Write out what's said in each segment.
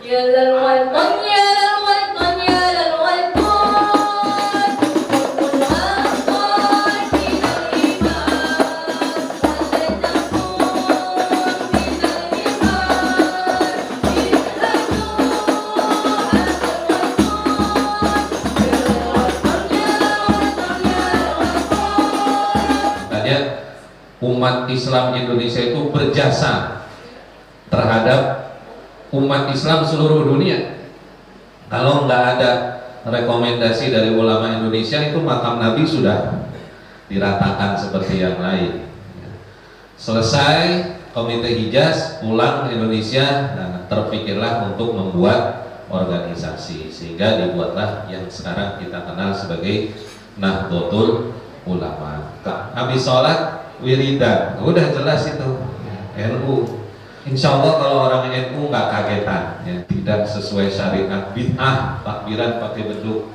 يا للوطن يا للوطن يا للوطن كل أخطار من الإيمان هل تكون من الإيمان اذهبوا هذا الوطن يا للوطن يا للوطن. Tanya, umat Islam Indonesia itu berjasa terhadap umat Islam seluruh dunia. Kalau nggak ada rekomendasi dari ulama Indonesia, itu makam Nabi sudah diratakan seperti yang lain. Selesai Komite Hijaz, pulang ke Indonesia, dan terpikirlah untuk membuat organisasi, sehingga dibuatlah yang sekarang kita kenal sebagai Nahdlatul Ulama. Habis sholat wiridan, udah jelas itu NU. Insya Allah kalau orang NU nggak kagetan, ya, tidak sesuai syariat, bid'ah, takbiran pakai beduk.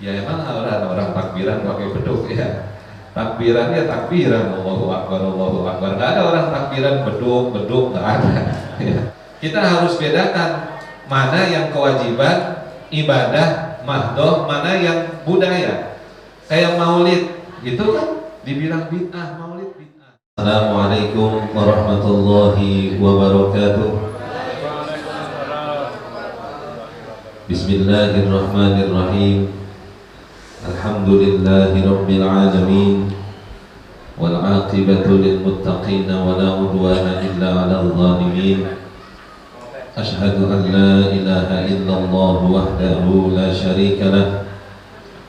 Ya emang orang takbiran pakai beduk ya. Takbiran ya takbiran, Allahu Akbar, Allahu Akbar. Nggak ada orang takbiran beduk, nggak ada. Ya. Kita harus bedakan mana yang kewajiban ibadah mahdoh, mana yang budaya. Kayak maulid, itu kan dibilang bid'ah, maulid bid'ah. Assalamualaikum warahmatullahi wabarakatuh. Bismillahirrahmanirrahim. Alhamdulillahi rabbil alamin. Wal aqibatu lil muttaqin wa la udwana illa 'alal zalimin. Ashhadu an la ilaha illallah wahdahu la syarika lah.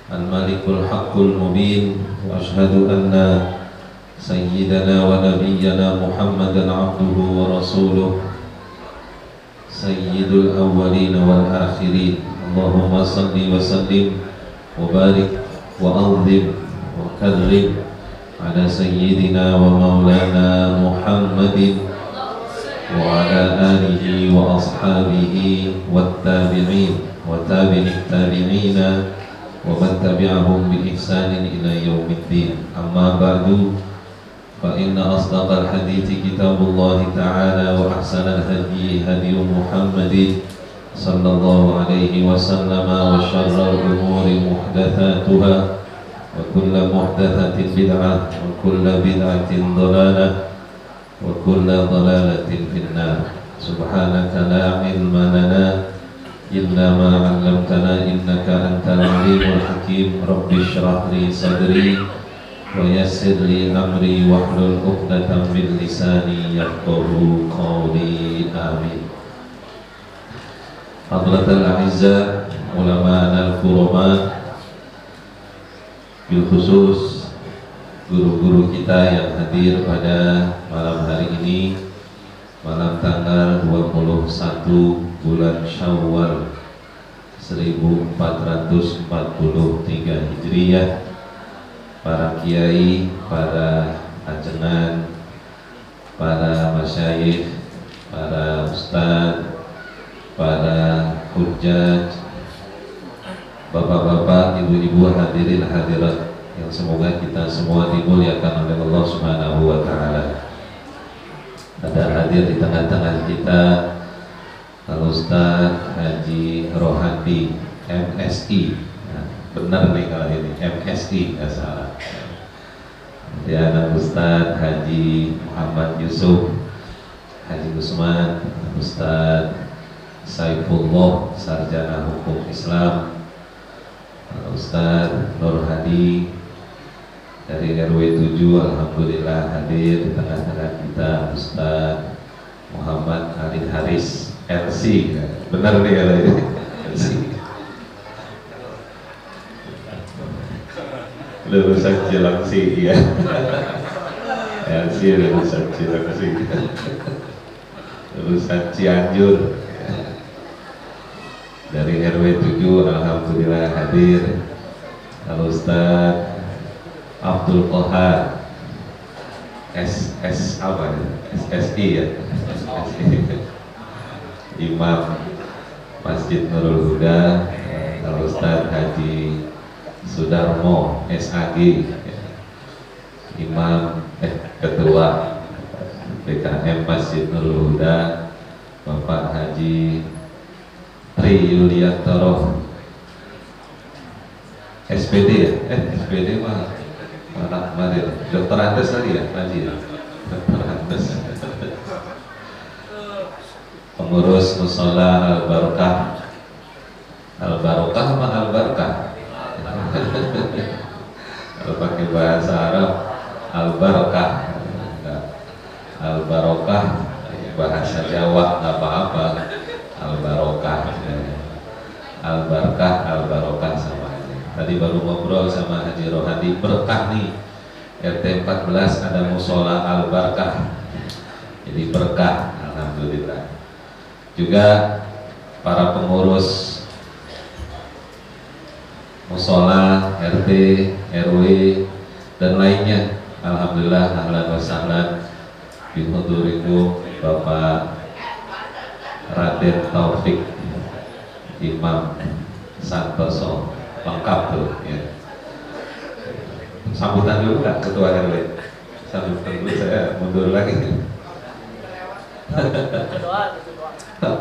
Al-Malikul Haqqul Mubin. Wa ashhadu anna Sayyidana wa Nabiyyana Muhammadan abduhu wa rasuluh Sayyidul awwalin wal akhirin. Allahumma salli wa sallim wa barik wa azim wa karrim ala Sayyidina wa maulana Muhammadin wa ala alihi wa ashabihi wa tabi'in wa tabi'in tabi'ina wa man tabi'ahum bi ihsanin ila yaumiddin. Amma ba'du, fa inna asdaqal hadithi kitabullah ta'ala wa ahsanal hadi hadi Muhammadin sallallahu alaihi wasallam wa syarrul umuri muhdatsatuha wa kullu muhdatsatin bid'ah wa kullu bid'atin dhalalah wa kullu dhalalatin finnar. Subhanaka la ilma lana illa ma 'allamtana innaka antal alimul hakim. Rabbi shrah li sadri wa yassir li amri wahlul 'uqdatam min lisani yafqahu qawli. Amin. Hadratul a'izza ulama al-kurama, bil khusus guru-guru kita yang hadir pada malam hari ini, malam tanggal 21 bulan Syawal 1443 Hijriah. Para kiai, para ajengan, para masyayikh, para ustadz, para hujjaj, bapak-bapak, ibu-ibu, hadirin hadirat yang semoga kita semua dimuliakan oleh Allah Subhanahu wa taala. Ada hadir di tengah-tengah kita Al-Ustaz Haji Rohadi MSI. Nah, benar nih kalau ini MSI, nggak salah. Dan Ustaz Haji Muhammad Yusuf, Haji Usman, Ustaz Saifullah, Sarjana Hukum Islam, Ustaz Nur Hadi dari RW 7, alhamdulillah hadir di tengah-tengah kita. Ustaz Muhammad Ali Haris LC, benar nih kalau ini LC, lulusan Cilangsi ya. LC lulusan Cilangsi, lulusan Cianjur dari RW 7, alhamdulillah hadir. Al-Ustaz Abdul Qahar SS apa ya? SSI ya? SSI. Imam Masjid Nurul Huda. Al-Ustaz Haji Sudarmo SAG, Imam Ketua BKM Masjid Nurul Huda. Bapak Haji Yuliantoro SPD ya? SPD mah anak kemarin Dokter Andes tadi ya? Tadi ya? Dokter Andes pengurus Musola Al-Barokah. Al-Barokah sama Al-Barkah? Kalau pakai bahasa Arab Al-Barokah, Al-Barokah bahasa Jawa nggak apa-apa. Al-Barokah, Al-Barkah, Al-Barokah sama aja. Tadi baru ngobrol sama Haji Rohadi, berkah nih RT 14 ada Musola Al-Barkah, jadi berkah, alhamdulillah. Juga para pengurus musola, RT, RW dan lainnya, alhamdulillah ahlan wa sahlan bihudurikum Bapak Raden Taufik Imam Santoso, lengkap tuh ya. Sambutan dulu nggak Ketua RW? Sambutan dulu, saya mundur lagi.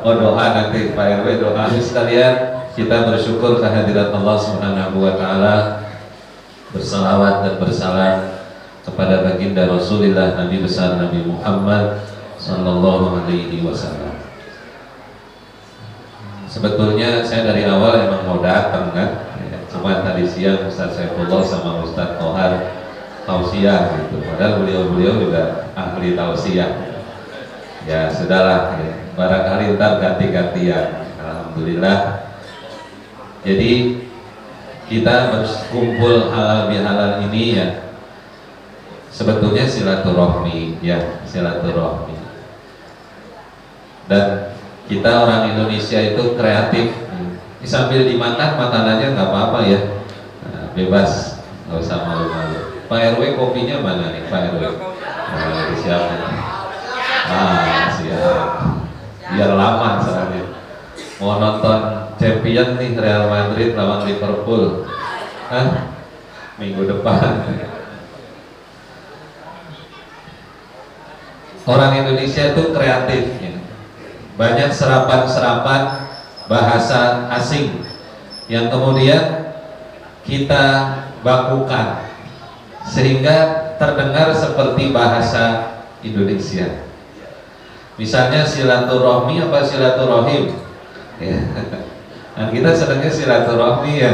Oh doa nanti Pak RW, doa sekalian. Kita bersyukur kehadirat Allah Subhanahu wa taala, bersalawat dan bersalam kepada baginda Rasulullah Nabi besar Nabi Muhammad sallallahu alaihi wasallam. Sebetulnya saya dari awal emang mau datang kan, cuma tadi siang Ustaz Saifullah sama Ustaz Kohar tausiah gitu. Padahal beliau-beliau juga ahli tausiah. Ya sudahlah, ya. Barangkali ntar ganti-gantian. Alhamdulillah. Jadi kita berkumpul halal bihalal ini ya sebetulnya silaturahmi ya, silaturahmi. Dan kita orang Indonesia itu kreatif. Sambil dimakan makanannya nggak apa-apa ya, nah, bebas, nggak usah malu-malu. Pak RW kopinya mana nih Pak RW? Nah, disiapin. Siap. Biar lama soalnya. Mau nonton Champion nih Real Madrid lawan Liverpool, minggu depan. Orang Indonesia itu kreatif ya. Banyak serapan-serapan bahasa asing yang kemudian kita bakukan sehingga terdengar seperti bahasa Indonesia. Misalnya silaturahmi apa silaturahim ya. Dan kita sedangnya silaturahmi ya.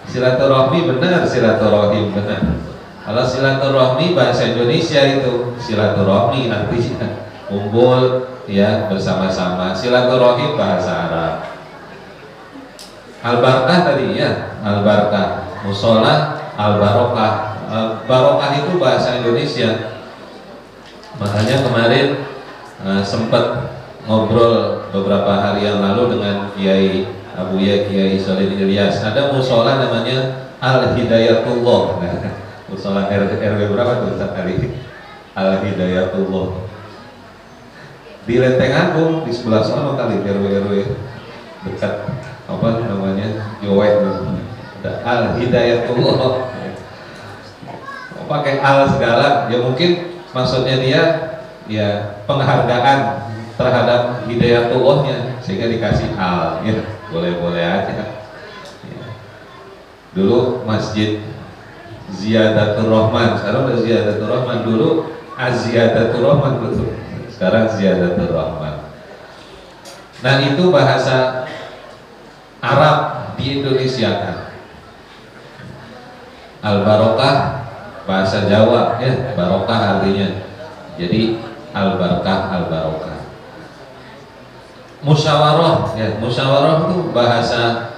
Silaturahmi benar, silaturahim benar. Kalau silaturahmi bahasa Indonesia itu silaturahmi artinya kumpul ya bersama-sama. Silaturahim bahasa Arab. Al-Barkah tadi ya, Al-Barkah. Musola Al-Barokah. Barokah itu bahasa Indonesia. Makanya kemarin sempat ngobrol beberapa hari yang lalu dengan Kiai Abu Ya Kiai Solid Ilyas. Ada musola namanya Al Hidayatullah. Musola RW berapa tuh kali? Al Hidayatullah. Di Lenteng Agung di sebelah sana kali RW dekat apa namanya Jowe. Ada Al Hidayatullah. Pakai al segala, ya mungkin maksudnya dia ya penghargaan terhadap hidayatullahnya sehingga dikasih al ya, boleh-boleh aja ya. Dulu masjid Ziyadatul Rahman, sekarang udah Ziyadatul Rahman, dulu Aziyadatul Rahman betul, sekarang Ziyadatul Rahman. Nah itu bahasa Arab di Indonesia kan. Al-Barokah bahasa Jawa ya, barokah artinya. Jadi al-barkah, al-barokah. Musyawarah ya, musyawarah itu bahasa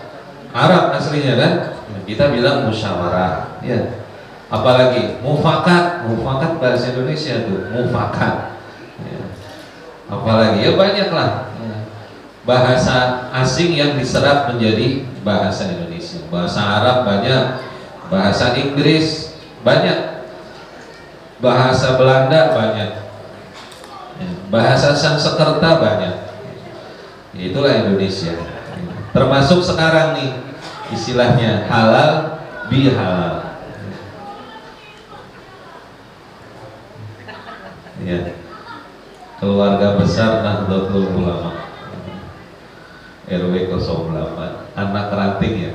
Arab aslinya kan. Kita bilang musyawarah ya. Apalagi mufakat, mufakat bahasa Indonesia tuh, mufakat ya. Apalagi ya banyaklah ya. Bahasa asing yang diserap menjadi bahasa Indonesia. Bahasa Arab banyak, bahasa Inggris banyak, bahasa Belanda banyak, bahasa Sanskerta banyak. Itulah Indonesia. Termasuk sekarang nih istilahnya halal bihalal. Ya. Keluarga besar Nahdlatul Ulama. RW 08, anak ranting ya.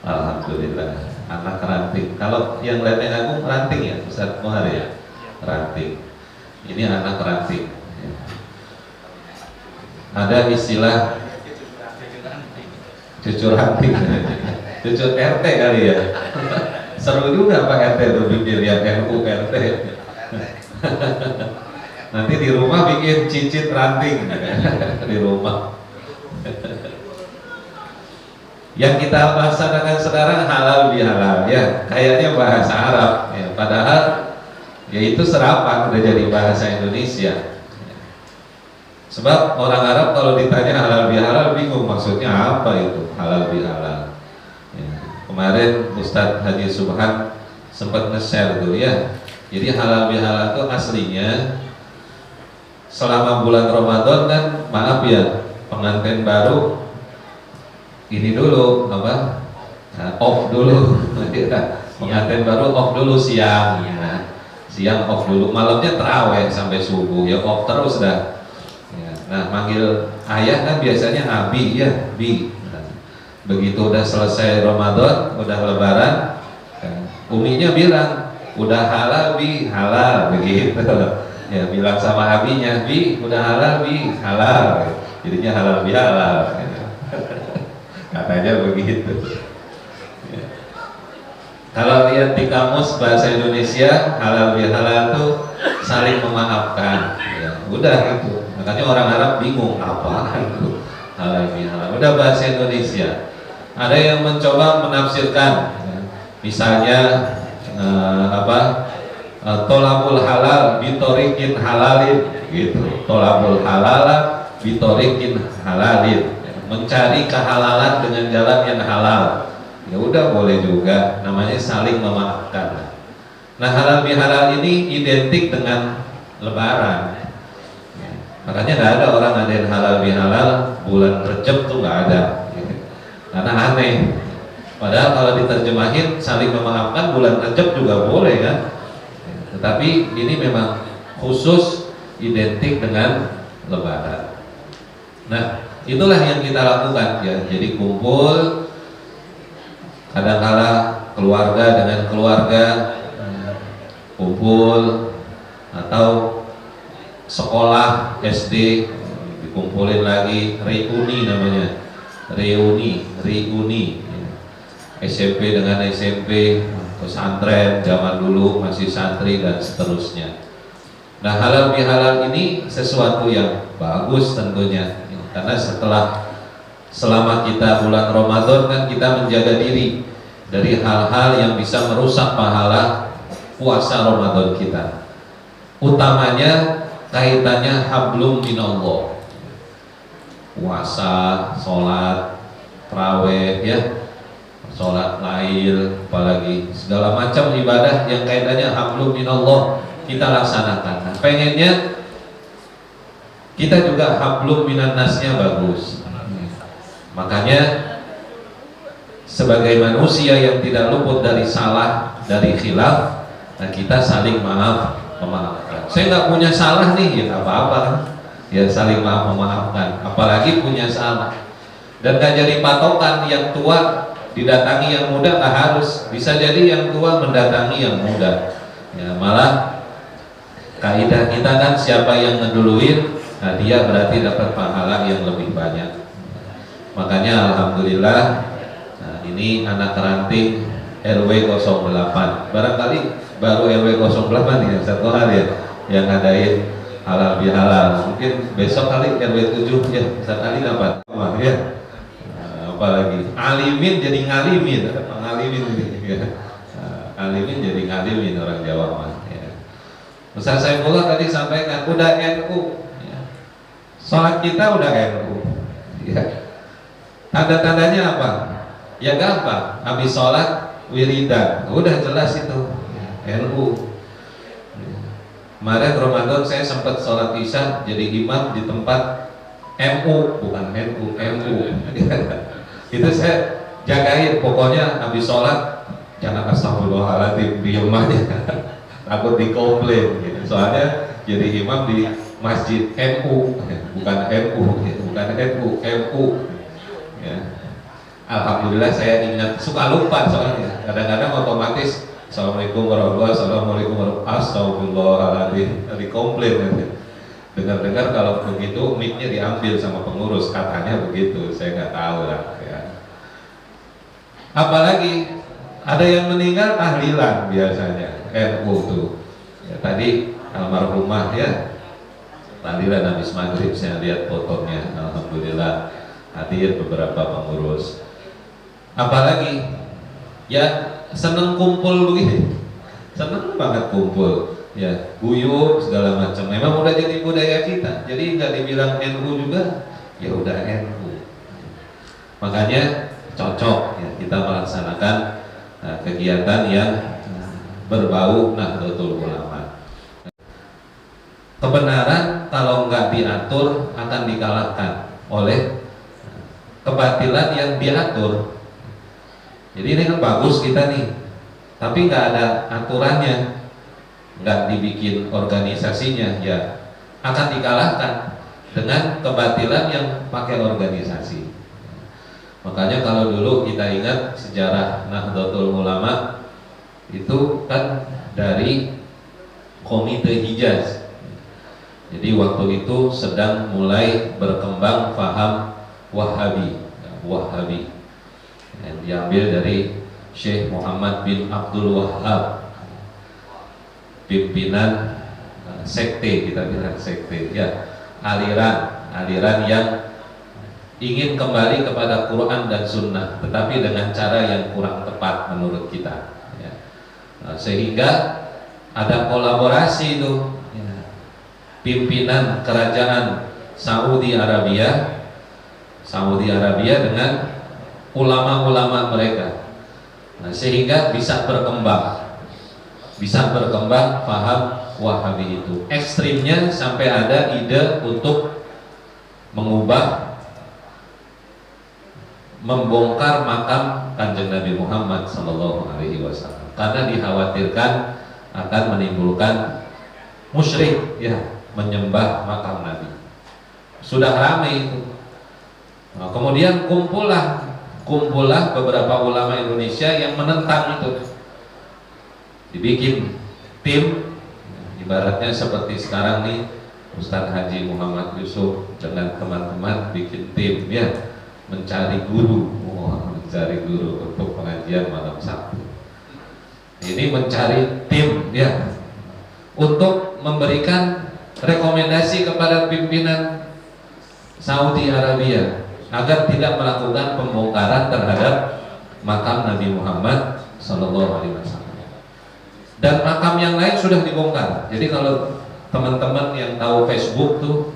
Alhamdulillah, anak ranting. Kalau yang Lenteng Agung ranting ya, Ustaz Muhar ya, ranting. Ini anak ranting. Ada istilah cucu ranting, cucu RT kali ya. Seru juga Pak RT tuh bikin ya, NU RT. Nanti di rumah bikin cicit ranting di rumah. Yang kita laksanakan sekarang halal bihalal ya, kayaknya bahasa Arab ya, padahal ya itu serapan udah jadi bahasa Indonesia. Sebab orang Arab kalau ditanya halal bihalal bingung maksudnya apa itu halal bihalal. Ya. Kemarin Ustadz Haji Subhan sempat nge-share tuh ya. Jadi halal bihalal itu aslinya selama bulan Ramadan kan, maaf ya, pengantin baru ini dulu apa? Off dulu. Pengantin baru off dulu siang. Ya. Siang off dulu, malamnya terawih sampai subuh ya, off terus dah. Ya. Nah, manggil ayah kan biasanya Abi ya, Bi. Nah, begitu udah selesai Ramadan, udah Lebaran, uminya bilang, udah halal Bi, halal begitu. Ya, bilang sama abinya, Bi, udah halal Bi, halal. Jadinya halal bi halal. Katanya begitu. Ya. Kalau lihat di kamus bahasa Indonesia, halal bihalal itu saling memaafkan. Ya, udah gitu. Makanya orang Arab bingung apa itu halal bihalal. Udah bahasa Indonesia. Ada yang mencoba menafsirkan, ya. Misalnya tolabul halal bitorikin halalin, gitu. Tolabul halal bitorikin halalin. Mencari kehalalan dengan jalan yang halal, ya udah boleh juga, namanya saling memaafkan. Nah, halal bihalal ini identik dengan Lebaran. Makanya nggak ada orang ngadain halal bihalal bulan Rejab tuh nggak ada, karena aneh. Padahal kalau diterjemahin saling memaafkan bulan Rejab juga boleh kan, tetapi ini memang khusus identik dengan Lebaran. Nah, itulah yang kita lakukan ya. Jadi kumpul, kadang-kala keluarga dengan keluarga kumpul, atau sekolah SD dikumpulin lagi, reuni namanya, reuni. SMP dengan SMP, pesantren zaman dulu masih santri dan seterusnya. Nah, halal bihalal ini sesuatu yang bagus tentunya. Karena selama kita bulan Ramadan kan kita menjaga diri dari hal-hal yang bisa merusak pahala puasa Ramadan kita. Utamanya kaitannya hablum minallah. Puasa, sholat, tarawih ya, sholat lail, apalagi segala macam ibadah yang kaitannya hablum minallah kita laksanakan. Nah, pengennya kita juga hablum minan nasnya bagus. Makanya sebagai manusia yang tidak luput dari salah, dari khilaf, nah kita saling memaafkan. Saya nggak punya salah nih, ya nggak apa-apa kan? Ya saling memaafkan. Apalagi punya salah. Dan nggak jadi patokan yang tua didatangi yang muda, nggak harus. Bisa jadi yang tua mendatangi yang muda. Ya, malah kaidah kita kan siapa yang ngeduluin, nah dia berarti dapat pahala yang lebih banyak. Makanya alhamdulillah, nah ini anak ranting RW 08. Barangkali baru RW 08 ya, satu hari ya yang ngadain halal bihalal. Mungkin besok kali RW 7 ya, satu kali dapat. Ya. Nah, apalagi alimin jadi ngalimin, ada pengalimin ini ya. Alimin jadi ngalimin orang Jawa mah. Ya. Ustaz Saifullah tadi sampaikan udah NU. Sholat kita udah NU ya. Tanda-tandanya apa? Ya gampang, habis sholat wiridan, udah jelas itu NU. Kemarin Ramadan saya sempat sholat isya jadi imam di tempat MU, bukan NU. Itu saya jagain, pokoknya habis sholat jangan astagfirullahaladzim, diem aja. Takut dikomplain gitu. Soalnya jadi imam di Masjid MU, bukan NU, bukan NU, MU. Ya. Alhamdulillah saya ingat, suka lupa soalnya. Kadang-kadang otomatis Assalamualaikum warahmatullahi wabarakatuh, Assalamualaikum warahmatullahi wabarakatuh, Astagfirullahaladzim, dikomplain nanti. Dengar-dengar kalau begitu mic-nya diambil sama pengurus, katanya begitu, saya nggak tahu lah ya. Apalagi ada yang meninggal tahlilan biasanya, NU tuh ya, tadi almarhumah ya, tahlilan habis maghrib saya lihat fotonya, alhamdulillah hadir beberapa pengurus. Apalagi ya seneng kumpul begini, seneng banget kumpul ya, guyup segala macam. Memang udah jadi budaya kita, jadi nggak dibilang NU juga ya udah NU. Makanya cocok ya kita melaksanakan kegiatan yang berbau Nahdlatul Ulama. Kebenaran kalau nggak diatur akan dikalahkan oleh kebatilan yang diatur. Jadi ini kan bagus kita nih, tapi nggak ada aturannya, nggak dibikin organisasinya, ya akan dikalahkan dengan kebatilan yang pakai organisasi. Makanya kalau dulu kita ingat sejarah Nahdlatul Ulama itu kan dari Komite Hijaz. Jadi waktu itu sedang mulai berkembang paham Wahabi, Wahabi yang diambil dari Syekh Muhammad bin Abdul Wahhab, pimpinan sekte, kita bilang sekte ya, aliran yang ingin kembali kepada Quran dan Sunnah, tetapi dengan cara yang kurang tepat menurut kita ya. Sehingga ada kolaborasi itu ya, pimpinan kerajaan Saudi Arabia dengan ulama-ulama mereka, sehingga bisa berkembang paham Wahabi itu. Ekstrimnya sampai ada ide untuk membongkar makam Kanjeng Nabi Muhammad SAW, karena dikhawatirkan akan menimbulkan musyrik ya, menyembah makam Nabi. Sudah ramai itu. Nah, kemudian kumpullah beberapa ulama Indonesia yang menentang itu. Dibikin tim, ibaratnya seperti sekarang nih Ustadz Haji Muhammad Yusuf dengan teman-teman bikin tim ya, mencari guru untuk pengajian malam Sabtu. Ini mencari tim ya, untuk memberikan rekomendasi kepada pimpinan Saudi Arabia agar tidak melakukan pembongkaran terhadap makam Nabi Muhammad SAW. Dan makam yang lain sudah dibongkar. Jadi kalau teman-teman yang tahu Facebook tuh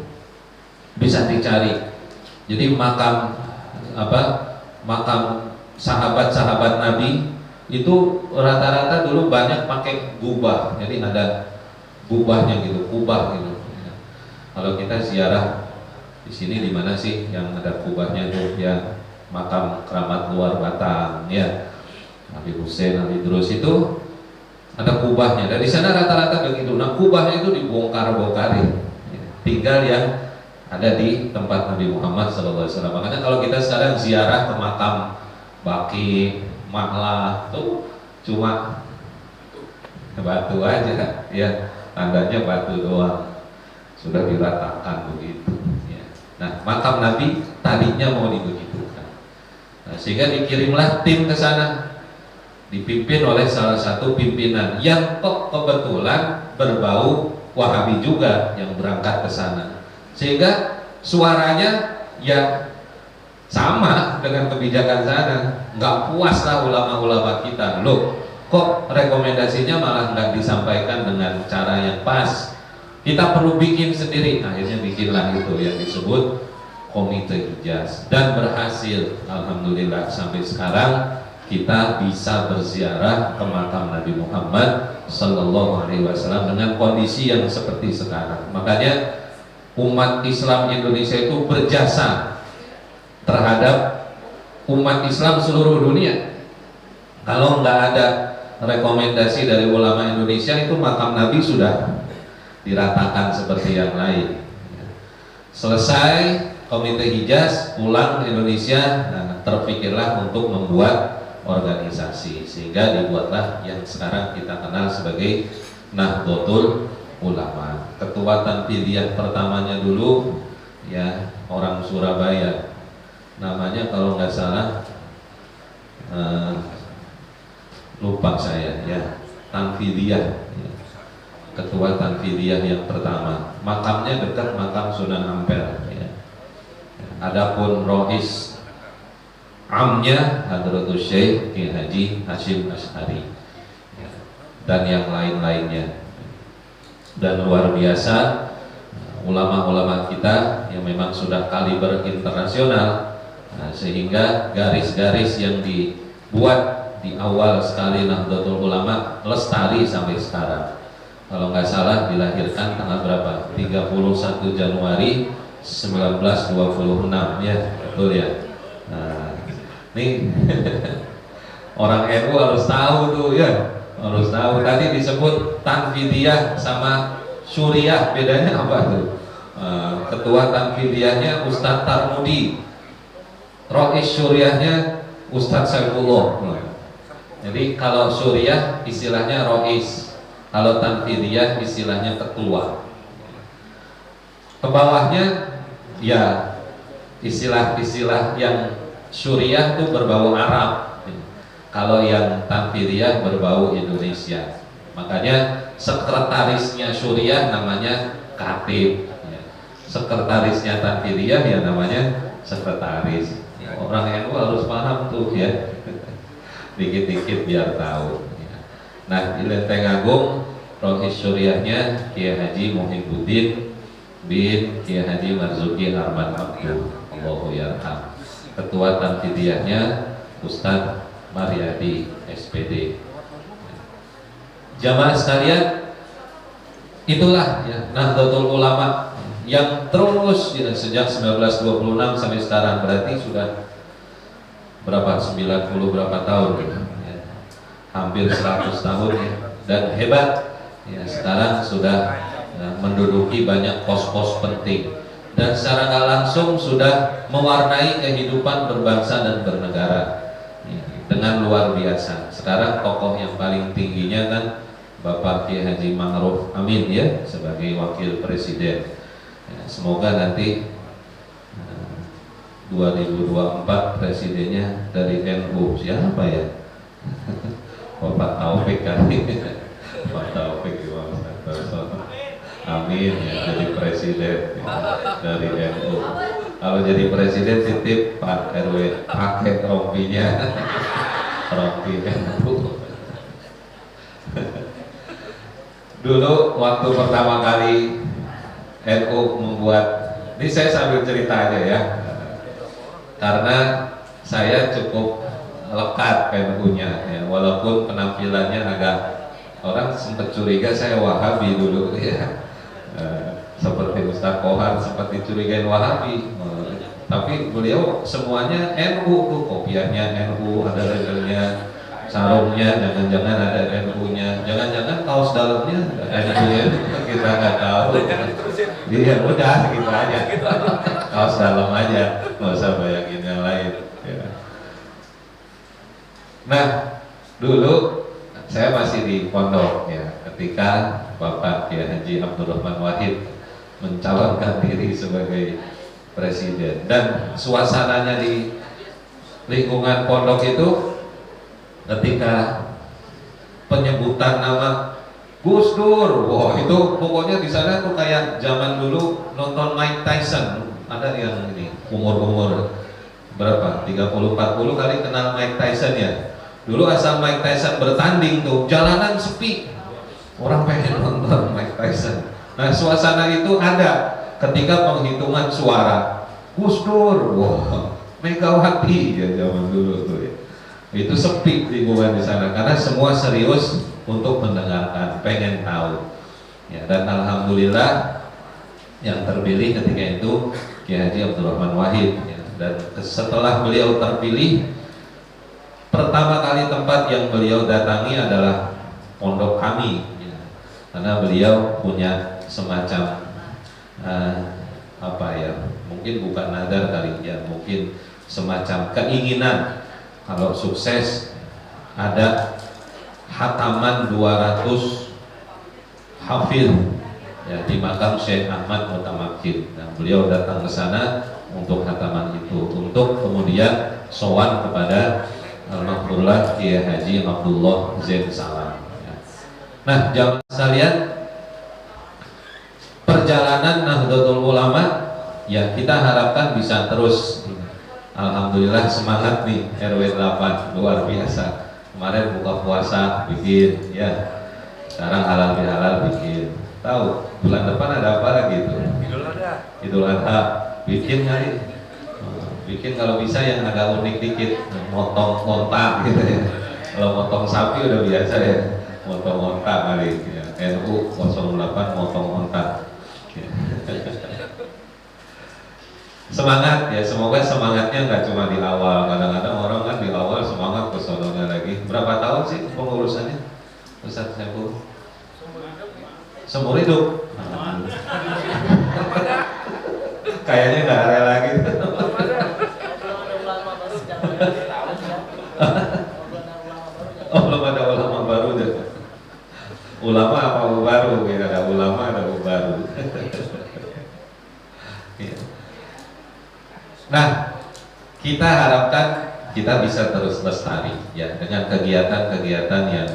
bisa dicari. Jadi makam sahabat-sahabat Nabi itu rata-rata dulu banyak pakai gubah. Jadi ada gubahnya gitu, kubah gitu. Kalau kita ziarah di sini, di mana sih yang ada kubahnya itu ya, makam keramat luar Batang ya, Nabi Hussein, Nabi Idrus itu ada kubahnya. Dari sana rata-rata begitu. Nah, kubahnya itu dibongkar-bongkarin ya, tinggal yang ada di tempat Nabi Muhammad SAW. Makanya kalau kita sekarang ziarah ke makam Baqi, Mahlah tuh cuma batu aja ya, tandanya batu doang, sudah diratakan begitu. Nah, makam Nabi tadinya mau dibegitukan. Nah, sehingga dikirimlah tim ke sana, dipimpin oleh salah satu pimpinan yang kok kebetulan berbau Wahabi juga yang berangkat ke sana. Sehingga suaranya ya sama dengan kebijakan sana. Nggak puas lah ulama-ulama kita, loh kok rekomendasinya malah nggak disampaikan dengan cara yang pas. Kita perlu bikin sendiri. Akhirnya bikinlah itu yang disebut Komite Hijaz, dan berhasil. Alhamdulillah sampai sekarang kita bisa berziarah ke makam Nabi Muhammad SAW dengan kondisi yang seperti sekarang. Makanya umat Islam Indonesia itu berjasa terhadap umat Islam seluruh dunia. Kalau nggak ada rekomendasi dari ulama Indonesia, itu makam Nabi sudah diratakan seperti yang lain. Selesai Komite Hijaz pulang ke Indonesia, nah, terpikirlah untuk membuat organisasi, sehingga dibuatlah yang sekarang kita kenal sebagai Nahdlatul Ulama. Ketua Tanfidiyah pertamanya dulu ya orang Surabaya, namanya kalau nggak salah lupa saya ya, Tanfidiyah ya. Ketua Tanfidiyah yang pertama, makamnya dekat makam Sunan Ampel ya. Adapun Rois amnya Hadratus Syekh Ki Haji Hashim Asy'ari ya, dan yang lain-lainnya. Dan luar biasa ulama-ulama kita yang memang sudah kaliber internasional, nah, sehingga garis-garis yang dibuat di awal sekali Nahdlatul Ulama lestari sampai sekarang. Kalau nggak salah dilahirkan tanggal berapa? 31 Januari 1926 ya, betul ya. Nah, nih orang NU harus tahu tuh ya, harus tahu. Tadi disebut Tanfidiyah sama Syuriah, bedanya apa tuh? Ketua Tanfidiyahnya Ustadz Tarmudi, Rois Syuriahnya Ustadz Saifullah. Jadi kalau Syuriah istilahnya Rois, kalau Tanfidiyah istilahnya ketua. Kebawahnya ya istilah-istilah yang Syuriah itu berbau Arab, kalau yang Tanfidiyah berbau Indonesia. Makanya sekretarisnya Syuriah namanya Katib ya. Sekretarisnya Tanfidiyah ya namanya sekretaris ya. Orang NU harus paham tuh ya dikit-dikit biar tahu ya. Nah di Lenteng Agung Rois Syuriahnya Kiai Haji Muhibbuddin bin Kiai Haji Marzuki Arman Abdul Allahu yarham. Ketua Tanfidiyahnya Ustadz Maryadi SPD. Jamaah sekalian, itulah ya Nahdlatul Ulama yang terus ya, sejak 1926 sampai sekarang, berarti sudah berapa, 90 berapa tahun ya, hampir 100 tahun ya. Dan hebat ya, sekarang sudah ya, menduduki banyak pos-pos penting dan secara nggak langsung sudah mewarnai kehidupan berbangsa dan bernegara ya, dengan luar biasa. Sekarang tokoh yang paling tingginya kan Bapak Kiai Haji Ma'ruf Amin ya, sebagai wakil presiden ya, semoga nanti 2024 presidennya dari NU siapa ya? Bapak Taufik kali Pak Taufik Imam Santoso. Amin ya, jadi presiden ya, dari NU. Kalau jadi presiden titip Pak RW pakai rompinya rompi NU. Dulu waktu pertama kali NU membuat, ini saya sambil cerita aja ya, karena saya cukup lekat NU-nya ya, walaupun penampilannya agak, orang sempat curiga saya Wahabi dulu ya, seperti Ustaz Kohar sempat dicurigain Wahabi, tapi beliau semuanya NU tuh, kopiahnya NU, ada labelnya, sarungnya jangan-jangan ada NU-nya, jangan-jangan kaos dalamnya NU-nya, kita nggak tahu. Iya udah gitu aja, kaos dalam aja, nggak usah bayangin yang lain ya. Nah dulu saya masih di pondok ya, ketika Bapak Kiai Haji Abdurrahman Wahid mencalonkan diri sebagai presiden, dan suasananya di lingkungan pondok itu ketika penyebutan nama Gus Dur, wah itu pokoknya di sana tuh kayak zaman dulu nonton Mike Tyson. Ada yang ini umur berapa? 30-40 kali kenal Mike Tyson ya. Dulu asal Mike Tyson bertanding tuh jalanan sepi, orang pengen nonton Mike Tyson. Nah suasana itu ada ketika penghitungan suara Gus Dur, wah Megawati ya zaman dulu tuh ya. Itu sepi lingkungan di sana karena semua serius untuk mendengarkan, pengen tahu ya. Dan alhamdulillah yang terpilih ketika itu Kiai Haji Abdurrahman Wahid ya. Dan setelah beliau terpilih, pertama kali tempat yang beliau datangi adalah pondok kami ya. Karena beliau punya semacam apa ya, mungkin bukan nadar kali ya, mungkin semacam keinginan kalau sukses ada hataman 200 hafid ya di makam Syekh Ahmad Mutamakin. Nah, beliau datang ke sana untuk hataman itu, untuk kemudian sowan kepada Almarhumullah Kiai Haji Abdullah Zain Salam. Nah, jamaah sekalian, perjalanan Nahdlatul Ulama ya kita harapkan bisa terus. Alhamdulillah semangat nih RW 8 luar biasa. Kemarin buka puasa bikin ya, sekarang halal bihalal bikin. Tahu bulan depan ada apa lagi itu? Idul Adha bikin kali. Bikin kalau bisa yang agak unik dikit, motong onta gitu ya. Kalau motong sapi udah biasa ya, motong onta kali ya. NU 08 motong onta. Semangat ya, semoga semangatnya nggak cuma di awal. Kadang-kadang orang kan di awal semangat, kesononya lagi. Berapa tahun sih pengurusannya Ustaz Saiful? Seumur hidup. Kayaknya nggak ada lagi. Oh, belum ada ulama baru deh. Ulama apa baru? Ya, ada ulama, ada baru. Nah, kita harapkan kita bisa terus lestari ya dengan kegiatan-kegiatan yang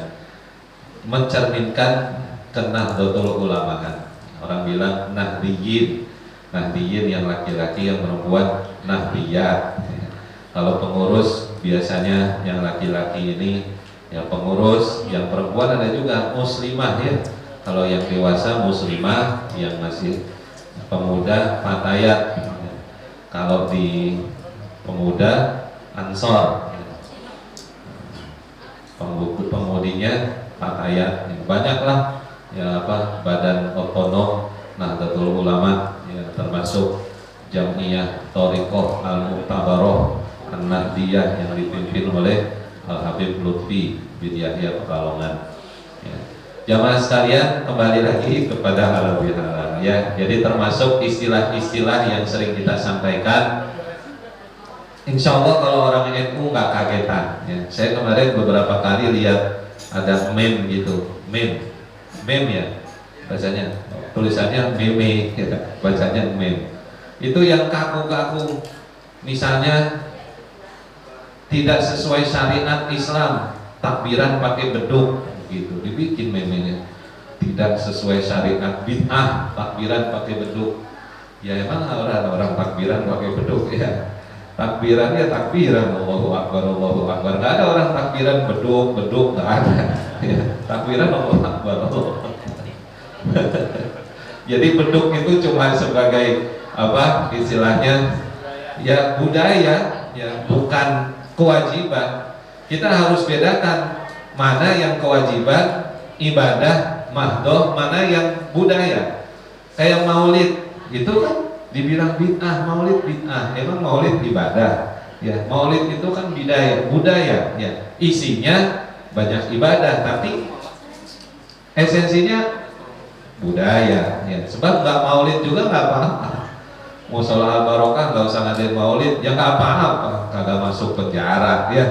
mencerminkan Nahdlatul Ulama. Orang bilang Nahdiyin yang laki-laki, yang perempuan Nahdiyat. Kalau pengurus biasanya yang laki-laki ini ya pengurus, yang perempuan ada juga muslimah ya. Kalau yang dewasa muslimah, yang masih pemuda fatayat. Kalau di pemuda ansor, pemudinya fatayat. Banyaklah ya apa badan otonom Nahdlatul Ulama ya, termasuk Jamiyah Thariqah Al-Mu'tabarah An-Nahdiyah yang dipimpin oleh Al-Habib Lutfi bin Yahya Pekalongan ya. Jamaah sekalian, kembali lagi kepada halal bihalal ya. Jadi termasuk istilah-istilah yang sering kita sampaikan, insya Allah kalau orang NU nggak kagetan ya. Saya kemarin beberapa kali lihat ada meme gitu, meme ya bacanya, tulisannya meme ya, bacanya meme. Itu yang kaku-kaku, misalnya tidak sesuai syariat Islam, takbiran pakai beduk gitu, dibikin memenya. Tidak sesuai syariat, bid'ah, takbiran pakai beduk. Ya emang orang takbiran pakai beduk ya. Takbiran ya takbiran, Allahu Akbar, Allahu Akbar. Nggak ada orang takbiran beduk nggak ada. Ya, takbiran Allahu Akbar, Allahu Akbar. Jadi beduk itu cuma sebagai apa istilahnya ya budaya ya, bukan kewajiban. Kita harus bedakan mana yang kewajiban ibadah mahdoh, mana yang budaya. Kayak maulid itu kan dibilang bid'ah, maulid bid'ah. Emang maulid ibadah ya, maulid itu kan budaya ya, isinya banyak ibadah tapi esensinya budaya ya. Sebab nggak maulid juga nggak apa-apa. Musola Al-Barokah nggak usah ngadain maulid, ya nggak apa-apa, kagak masuk penjara ya,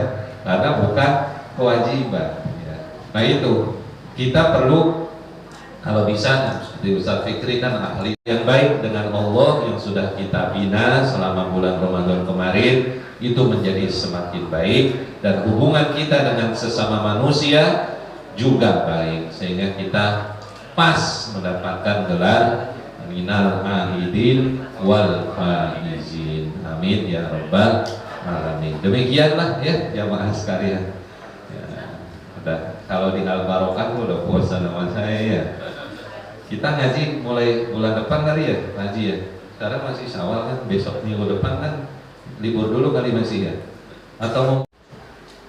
karena bukan kewajiban ya. Nah itu kita perlu kalau bisa, seperti Ustaz Fikri kan ahli yang baik dengan Allah yang sudah kita bina selama bulan Ramadan kemarin, itu menjadi semakin baik, dan hubungan kita dengan sesama manusia juga baik, sehingga kita pas mendapatkan gelar minal ahidin wal faizin. Amin ya rabbal alamin. Demikianlah ya jamaah sekalian ya, kalau di Al-Barokah udah puasa sama saya ya. Kita ngaji mulai bulan depan kali ya, ngaji ya. Sekarang masih Syawal kan, besok minggu depan kan libur dulu kali masih ya. Atau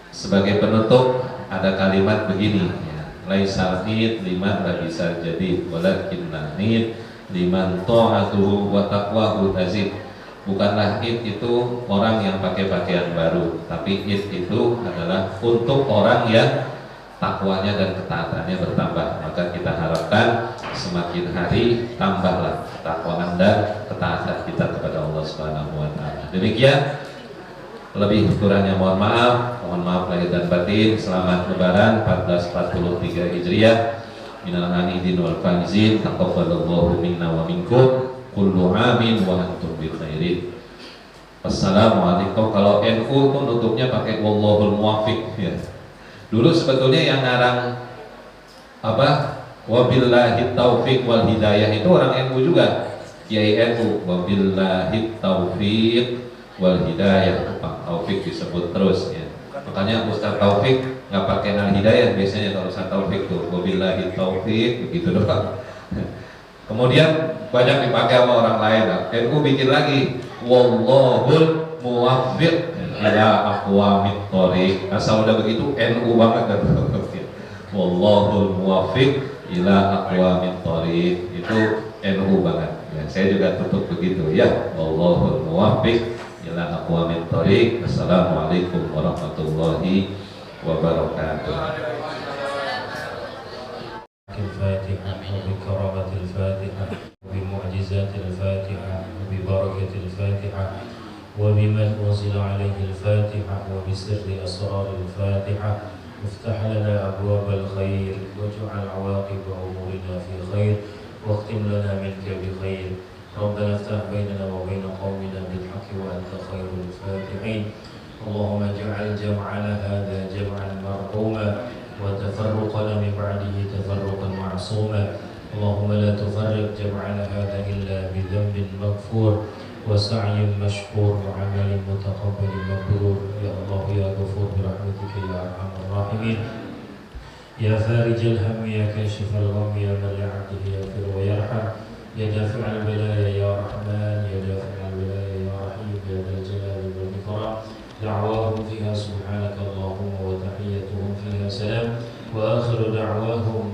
sebagai penutup ada kalimat begini ya. Laisal id liman la bisa jadi walakin nid liman ta'atuhu wa taqwahu tazid. Bukanlah id itu orang yang pakai pakaian baru, tapi id itu adalah untuk orang yang takwanya dan ketaatannya bertambah. Maka kita harapkan semakin hari tambahlah ketakwaan dan ketaatan kita kepada Allah Subhanahu wa taala. Demikian, lebih kurangnya mohon maaf lahir dan batin. Selamat Lebaran 1443 Hijriah. Minal aidin wal faizin, taqabbalallahu minna wa minkum, kullu amin wa antum bi khairin. Assalamualaikum. Kalau NU pun nutupnya pakai wallahul muwaffiq ya. Dulu sebetulnya yang ngarang wabillahi taufiq wal hidayah itu orang NU juga, Kiai NU. Wabillahi taufiq wal hidayah, Pak Taufik disebut terus ya. Makanya Ustaz Taufik nggak pakai al hidayah biasanya kalau Ustaz Taufik tuh wabillahi taufiq begitu doang. Kemudian banyak dipakai sama orang lain. NU bikin lagi wallahul muwaffiq ila aqwamit thoriq. Asal udah begitu NU banget kan. Wallahul muwaffiq ila aqwamit thoriq, itu NU banget ya. Saya juga tutup begitu ya, wallahul muwaffiq ila aqwamit thoriq. Assalamualaikum warahmatullahi wabarakatuh. الفاتحة وبكرامة الفاتحة وبمعجزات الفاتحة وببركة الفاتحة وبمن أنزل عليه الفاتحة وبسر أسرار الفاتحة. افتح لنا أبواب الخير واجعل عواقب أمورنا في خير واختم لنا منك بخير. ربنا افتح بيننا وبين قومنا بالحق وأنت خير الفاتحين. اللهم اجعل جمعنا هذا جمعا مرحوما وتفرقنا من بعده تفرقا معصوما. اللهم لا تفرق جمعنا هذا إلا بذنب مغفور وسعي مشكور وعمل متقبل مبرور. يا الله يا غفور برحمتك يا أرحم الراحمين. يا فارج الهم يا كاشف الغم يا من لعبده يغفر ويرحم. يا دافع البلايا يا رحمن يا دافع البلايا يا رحيم يا ذا الجلال والإكرام. دعواهم فيها سبحانك اللهم وتحيتهم فيها سلام وآخر دعواهم